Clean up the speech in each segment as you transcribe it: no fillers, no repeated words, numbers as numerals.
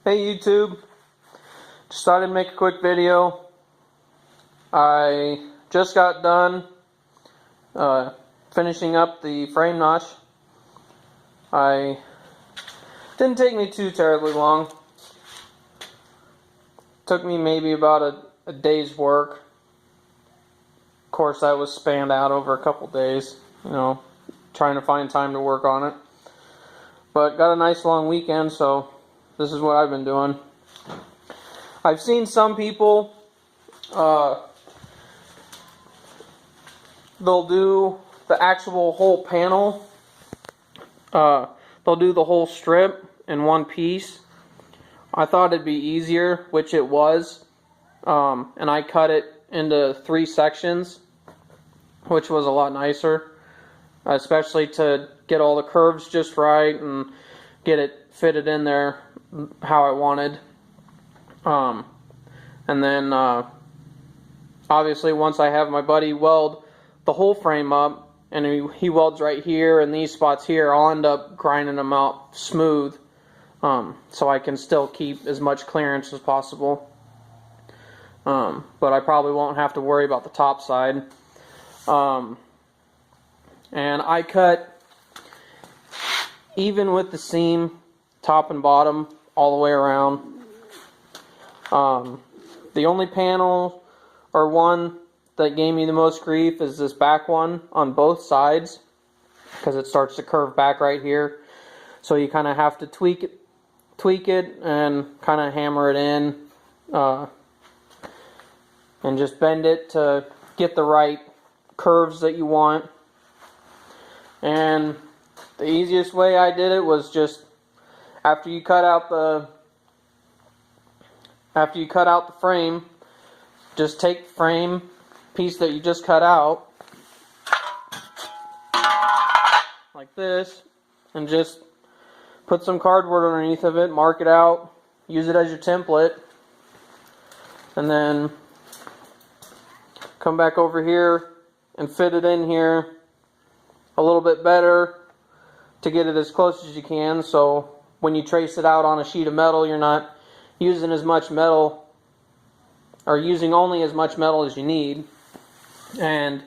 Hey YouTube, just thought I'd make a quick video. I just got done finishing up the frame notch. Didn't take me too terribly long. Took me maybe about a day's work. Of course, that was spanned out over a couple days, trying to find time to work on it. But got a nice long weekend, so this is what I've been doing. I've seen some people, they'll do the actual whole panel. They'll do the whole strip in one piece. I thought it'd be easier, which it was. And I cut it into 3 sections, which was a lot nicer. Especially to get all the curves just right and get it fitted in there how I wanted. And then obviously once I have my buddy weld the whole frame up, and he welds right here and these spots here, I'll end up grinding them out smooth, so I can still keep as much clearance as possible. But I probably won't have to worry about the top side. And I cut even with the seam, top and bottom, all the way around. The only panel or one that gave me the most grief is this back one on both sides, because it starts to curve back right here. So you kind of have to tweak it and kind of hammer it in, and just bend it to get the right curves that you want. And the easiest way I did it was just after you cut out the frame, just take the frame piece that you just cut out like this, and just put some cardboard underneath of it, mark it out, use it as your template, and then come back over here and fit it in here a little bit better to get it as close as you can, so when you trace it out on a sheet of metal, you're not using as much metal, or using only as much metal as you need. And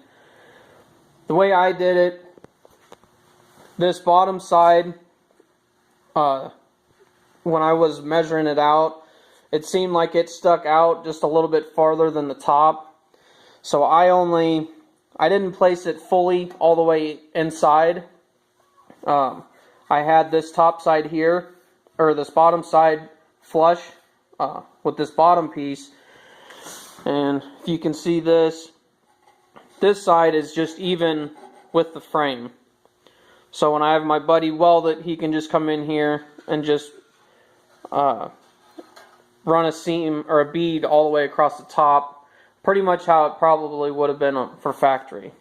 the way I did it, this bottom side, when I was measuring it out, it seemed like it stuck out just a little bit farther than the top. So I didn't place it fully all the way inside. I had this top side here, or this bottom side flush with this bottom piece. And if you can see this side is just even with the frame. So when I have my buddy weld it, he can just come in here and just run a seam or a bead all the way across the top. Pretty much how it probably would have been for factory.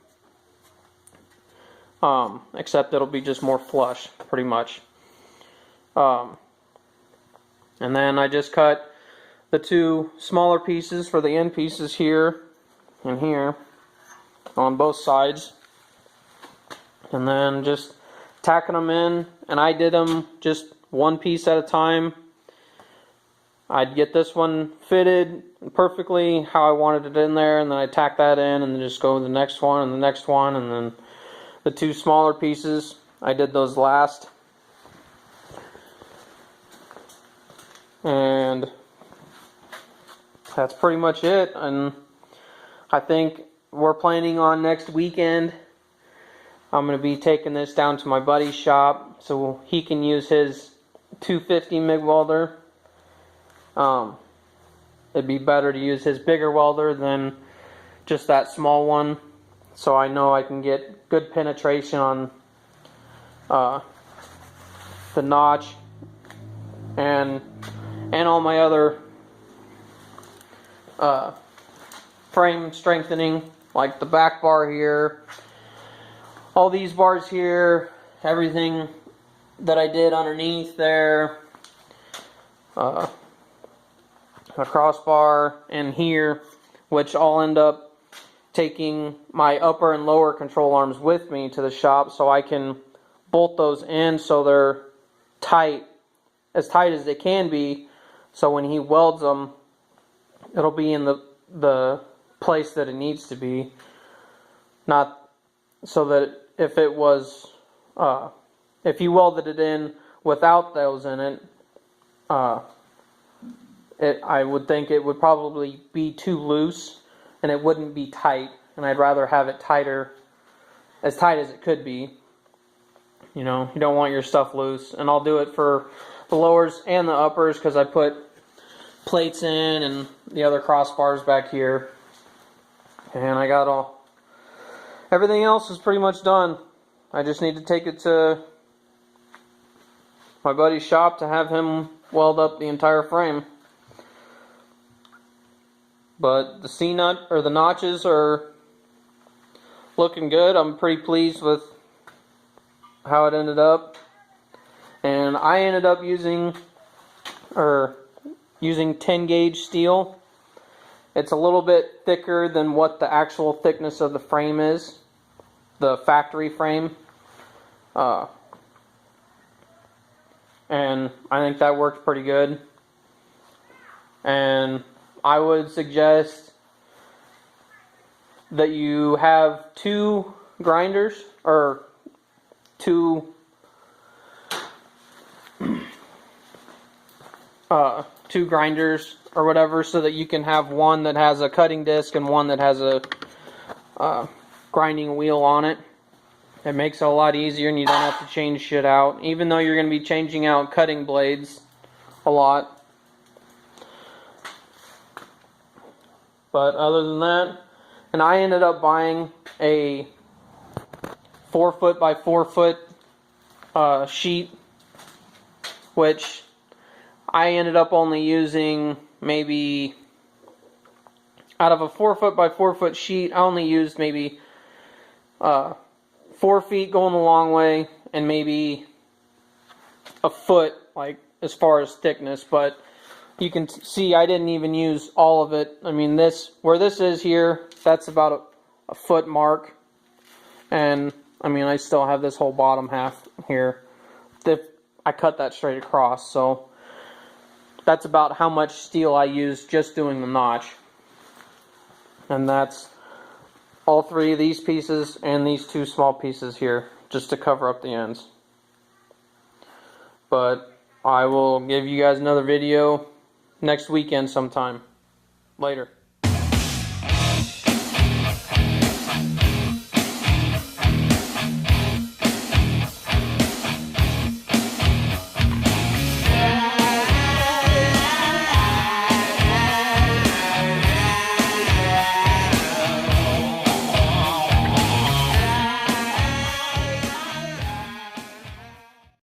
Except it'll be just more flush, pretty much. And then I just cut the 2 smaller pieces for the end pieces here and here on both sides. And then just tacking them in, and I did them just 1 piece at a time. I'd get this one fitted perfectly how I wanted it in there, and then I tack that in, and then just go to the next one and the next one, and then the 2 smaller pieces, I did those last. And that's pretty much it. And I think we're planning on next weekend, I'm going to be taking this down to my buddy's shop so he can use his 250 MIG welder. It'd be better to use his bigger welder than just that small one, so I know I can get good penetration on the notch and all my other frame strengthening, like the back bar here, all these bars here, everything that I did underneath there, a crossbar in here, which I'll end up taking my upper and lower control arms with me to the shop so I can bolt those in so they're tight, as tight as they can be, So when he welds them, it'll be in the place that it needs to be. Not so that if it was, if you welded it in without those in it, I would think it would probably be too loose and it wouldn't be tight. And I'd rather have it tighter, as tight as it could be. You know, you don't want your stuff loose. And I'll do it for the lowers and the uppers because I put plates in and the other crossbars back here. And I got everything else is pretty much done. I just need to take it to my buddy's shop to have him weld up the entire frame. But the C-nut, or the notches, are looking good. I'm pretty pleased with how it ended up. And I ended up using 10 gauge steel. It's a little bit thicker than what the actual thickness of the frame is, the factory frame. And I think that worked pretty good. And I would suggest that you have two grinders, or two grinders or whatever, so that you can have one that has a cutting disc and one that has a grinding wheel on it. It makes it a lot easier and you don't have to change shit out, even though you're going to be changing out cutting blades a lot. But other than that, and I ended up buying a 4 foot by 4 foot sheet, which I ended up only using maybe, out of a 4 foot by 4 foot sheet, I only used maybe 4 feet going the long way and maybe a foot, like as far as thickness. But you can see I didn't even use all of it. I mean, this, where this is here, that's about a foot mark. And I mean, I still have this whole bottom half here. I cut that straight across, so that's about how much steel I used just doing the notch. And that's all 3 of these pieces and these 2 small pieces here, just to cover up the ends. But I will give you guys another video next weekend sometime. Later.